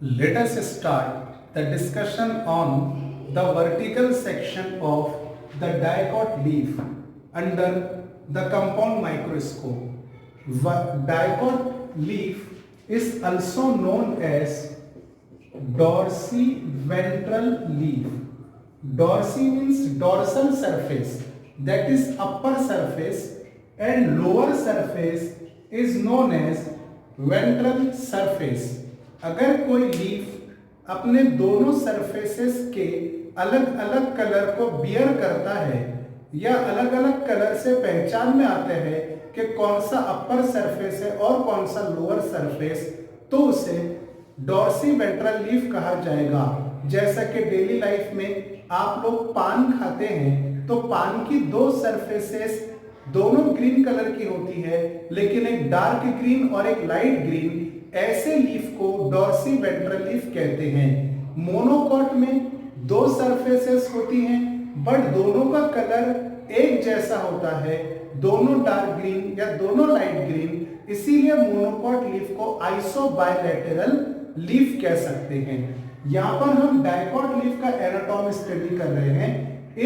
Let us start the discussion on the vertical section of the dicot leaf under the compound microscope. Dicot leaf is also known as dorsiventral leaf. Dorsi means dorsal surface, that is upper surface, and lower surface is known as ventral surface. अगर कोई leaf अपने दोनों surfaces के अलग अलग colour को beer करता है या अलग अलग कलर से पहचान में आते हैं कि कौन सा अपर सरफेस है और कौन सा लोअर सरफेस, तो उसे डॉर्सी वेंट्रल लीफ कहा जाएगा। जैसा कि डेली लाइफ में आप लोग पान खाते हैं तो पान की दो सरफेसेस दोनों ग्रीन कलर की होती है, लेकिन एक डार्क ग्रीन और एक लाइट ग्रीन, ऐसे लीफ को डॉर्सी वेंट्रल लीफ कहते हैं। मोनोकॉट में दो सरफेसेस होती हैं बट दोनों का कलर एक जैसा होता है, दोनों डार्क ग्रीन या दोनों लाइट ग्रीन, इसीलिए मोनोकॉट लीफ को आइसोबाइलेटरल लीफ कह सकते हैं। यहाँ पर हम डाइकॉट लीफ का एनाटॉमी स्टडी कर रहे हैं।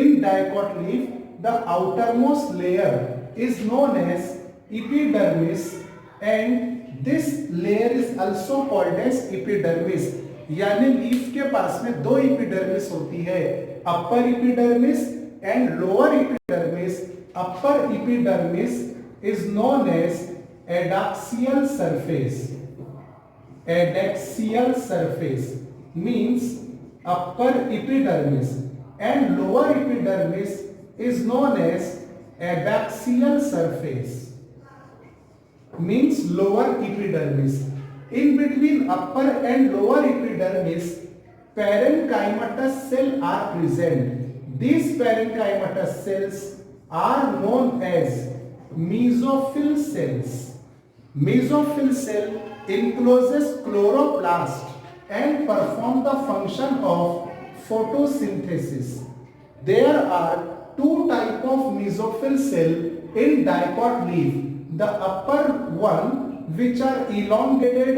In dicot leaf the outermost layer is known as epidermis and this layer is also called as epidermis. यानी लीफ के पास में दो एपिडर्मिस होती है, upper epidermis and lower epidermis. Upper epidermis is known as adaxial surface. Adaxial surface means upper epidermis and lower epidermis is known as abaxial surface, means lower epidermis. In between upper and lower epidermis, parenchymatous cells are present. These parenchymatous cells are known as mesophyll cells. Mesophyll cell encloses chloroplast and perform the function of photosynthesis. There are two types of mesophyll cell in dicot leaf. The upper one, which are elongated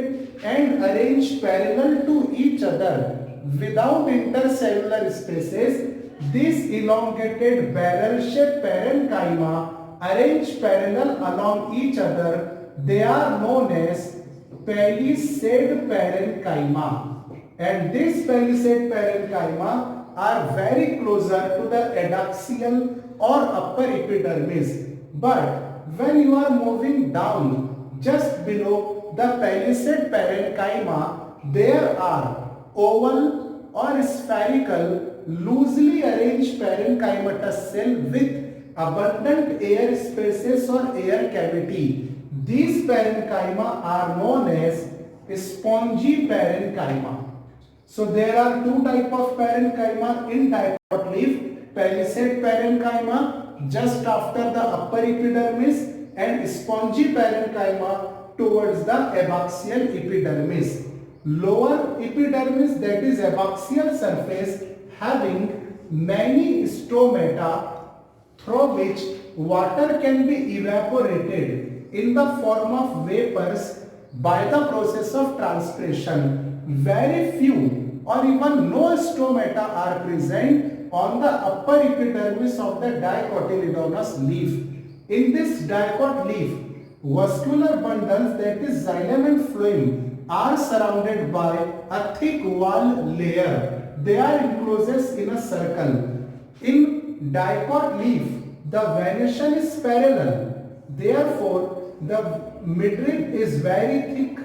and arranged parallel to each other without intercellular spaces. This elongated barrel-shaped parenchyma arranged parallel along each other, they are known as palisade parenchyma, and this palisade parenchyma are very closer to the adaxial or upper epidermis. But when you are moving down just below the palisade parenchyma, there are oval or spherical loosely arranged parenchymatous cell with abundant air spaces or air cavity. These parenchyma are known as spongy parenchyma. So there are two types of parenchyma in dicot leaf: palisade parenchyma just after the upper epidermis and spongy parenchyma towards the abaxial epidermis. Lower epidermis, that is abaxial surface, having many stomata through which water can be evaporated in the form of vapors by the process of transpiration. Very few or even no stomata are present on the upper epidermis of the dicotyledonous leaf. In this dicot leaf, vascular bundles, that is xylem and phloem, are surrounded by a thick wall layer. They are enclosed in a circle. In dicot leaf, the venation is parallel. Therefore, the midrib is very thick,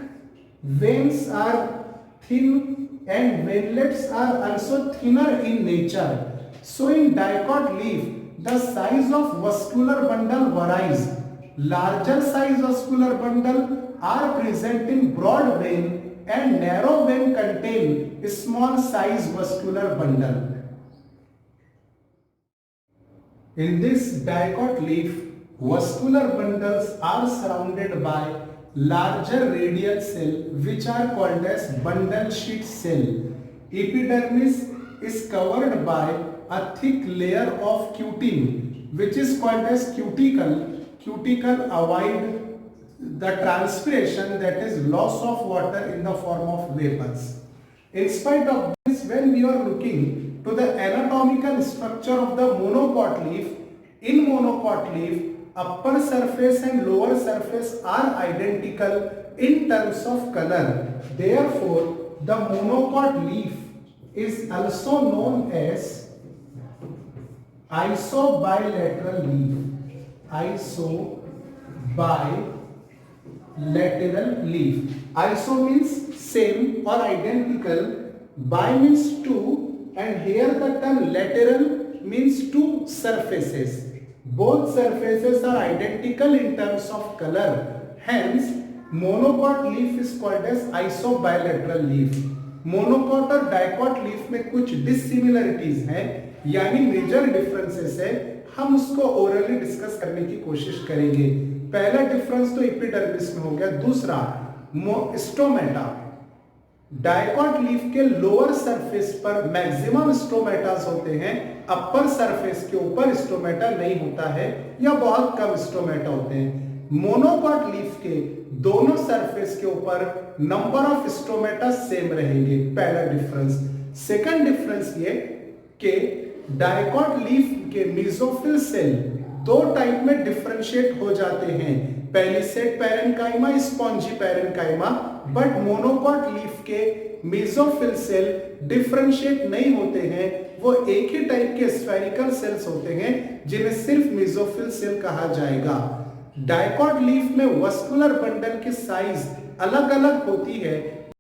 veins are thin and veinlets are also thinner in nature. So in dicot leaf, the size of vascular bundle varies. Larger size vascular bundle are present in broad vein and narrow vein contain small size vascular bundle. In this dicot leaf, vascular bundles are surrounded by larger radial cell which are called as bundle sheet cell. Epidermis is covered by a thick layer of cutin which is called as cuticle. Cuticle avoid the transpiration, that is loss of water in the form of vapors. In spite of this, when we are looking to the anatomical structure of the monocot leaf, in monocot leaf, upper surface and lower surface are identical in terms of color. Therefore, the monocot leaf is also known as isobilateral leaf. Isobilateral leaf. Iso means same or identical, bi means two, and here the term lateral means two surfaces. Both surfaces are identical in terms of color. Hence, monocot leaf is called as isobilateral leaf. Monocot और dicot leaf में कुछ dissimilarities हैं, यानी major differences है, हम उसको orally discuss करने की कोशिश करेंगे। पहला डिफरेंस तो एपिडर्मिस में हो गया। दूसरा, स्टोमेटा। डाइकॉट लीफ के लोअर सरफेस पर मैक्सिमम स्टोमेटास होते हैं, अपर सरफेस के ऊपर स्टोमेटा नहीं होता है या बहुत कम स्टोमेटा होते हैं। मोनोकॉट लीफ के दोनों सरफेस के ऊपर नंबर ऑफ स्टोमेटा सेम रहेंगे, पहला डिफरेंस। सेकंड डिफरेंस ये कि डाइकॉट लीफ के मेसोफिल सेल दो टाइप में डिफरेंशिएट हो जाते हैं, palisade parenchyma, spongy parenchyma. But monocot leaf के मेसोफिल सेल डिफरेंशिएट नहीं होते हैं, वो एक ही टाइप के स्फेरिकल सेल्स होते हैं जिन्हें सिर्फ मेसोफिल सेल कहा जाएगा। डाइकॉट लीफ में वस्कुलर बंडल की साइज अलग अलग होती है,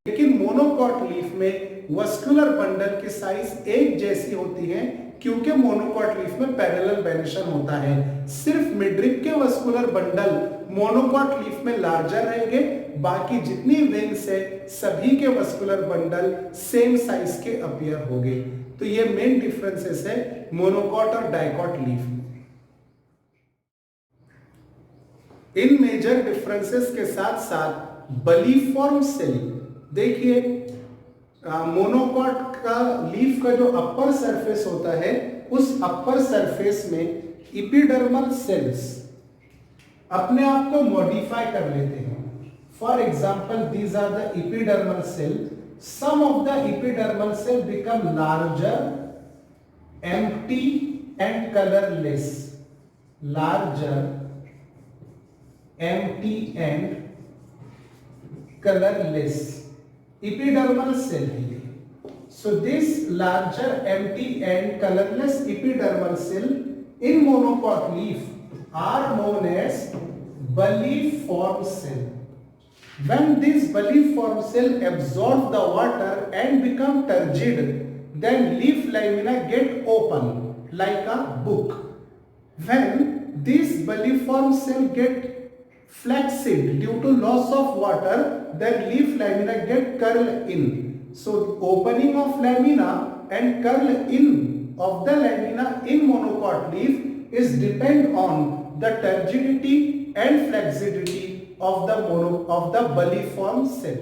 लेकिन मोनोकॉट लीफ में वस्कुलर बंडल की साइज एक जैसी होती है, क्योंकि मोनोकॉट लीफ में पैरेलल वेनिशन होता है। सिर्फ मिडरिप के वस्कुलर बंडल मोनोकॉट लीफ में लार्जर रहेंगे, बाकी जितनी वेन्स है सभी के वस्कुलर बंडल सेम साइज के अपीयर होंगे। तो ये मेन डिफरेंसेस है मोनोकॉट और डाइकॉट लीफ। इन मेजर डिफरेंसेस के साथ साथ बलीफॉर्म सेल, देखिए मोनोकॉट का लीफ का जो अपर सरफेस होता है, उस अपर सरफेस में एपिडर्मल सेल्स अपने आप को मॉडिफाई कर लेते हैं। For example, these are the epidermal cell. Some of the epidermal cell become larger, empty and colourless. Larger, empty and colorless epidermal cell है। So this larger, empty and colorless epidermal cell in monocot leaf are known as bulliform cell. When this bulliform cell absorb the water and become turgid, then leaf lamina get open like a book. When this bulliform cell get flaccid due to loss of water, then leaf lamina get curl in. So opening of lamina and curl in of the lamina in monocot leaf is depend on the turgidity and flaccidity of the bulliform cell.